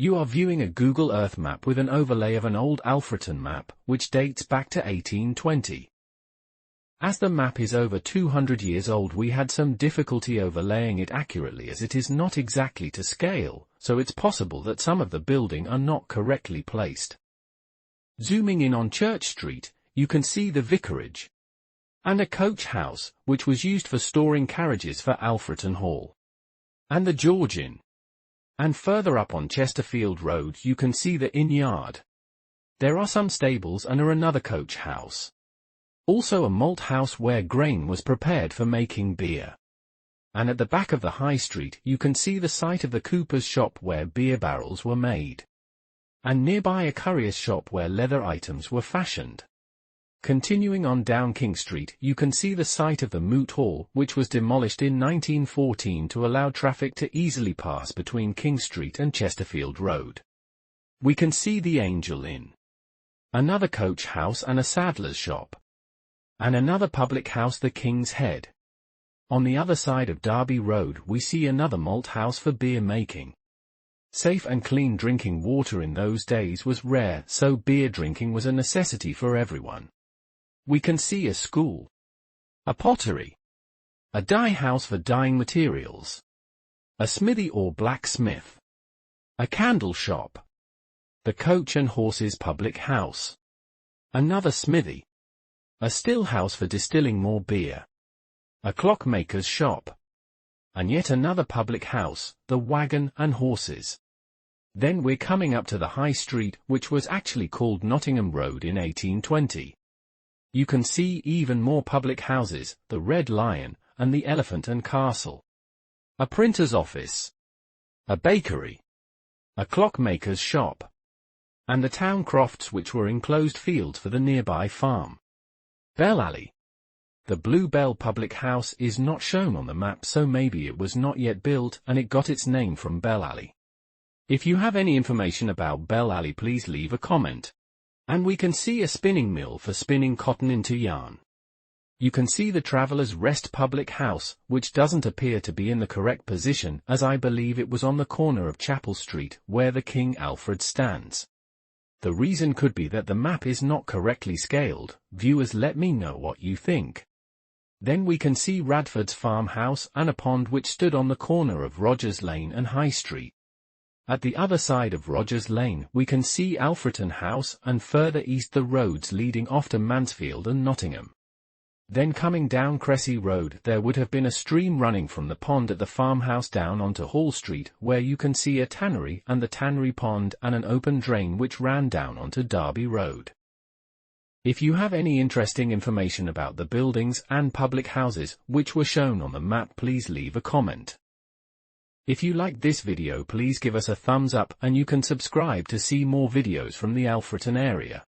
You are viewing a Google Earth map with an overlay of an old Alfreton map, which dates back to 1820. As the map is over 200 years old, we had some difficulty overlaying it accurately as it is not exactly to scale, so it's possible that some of the building are not correctly placed. Zooming in on Church Street, you can see the vicarage and a coach house, which was used for storing carriages for Alfreton Hall, and the George Inn. And further up on Chesterfield Road you can see the inn yard. There are some stables and another coach house. Also a malt house where grain was prepared for making beer. And at the back of the high street you can see the site of the cooper's shop where beer barrels were made. And nearby a currier's shop where leather items were fashioned. Continuing on down King Street, you can see the site of the Moot Hall, which was demolished in 1914 to allow traffic to easily pass between King Street and Chesterfield Road. We can see the Angel Inn, another coach house and a saddler's shop, and another public house, the King's Head. On the other side of Derby Road we see another malt house for beer making. Safe and clean drinking water in those days was rare, so beer drinking was a necessity for everyone. We can see a school, a pottery, a dye house for dyeing materials, a smithy or blacksmith, a candle shop, the Coach and Horses public house, another smithy, a still house for distilling more beer, a clockmaker's shop, and yet another public house, the Wagon and Horses. Then we're coming up to the High Street, which was actually called Nottingham Road in 1820. You can see even more public houses, the Red Lion, and the Elephant and Castle. A printer's office, a bakery, a clockmaker's shop, and the town crofts, which were enclosed fields for the nearby farm. Bell Alley. The Blue Bell public house is not shown on the map, so maybe it was not yet built and it got its name from Bell Alley. If you have any information about Bell Alley, please leave a comment. And we can see a spinning mill for spinning cotton into yarn. You can see the Traveller's Rest public house, which doesn't appear to be in the correct position, as I believe it was on the corner of Chapel Street, where the King Alfred stands. The reason could be that the map is not correctly scaled. Viewers, let me know what you think. Then we can see Radford's farmhouse and a pond which stood on the corner of Rogers Lane and High Street. At the other side of Rogers Lane we can see Alfreton House and further east the roads leading off to Mansfield and Nottingham. Then coming down Cressy Road there would have been a stream running from the pond at the farmhouse down onto Hall Street, where you can see a tannery and the tannery pond and an open drain which ran down onto Derby Road. If you have any interesting information about the buildings and public houses which were shown on the map, please leave a comment. If you liked this video, please give us a thumbs up and you can subscribe to see more videos from the Alfreton area.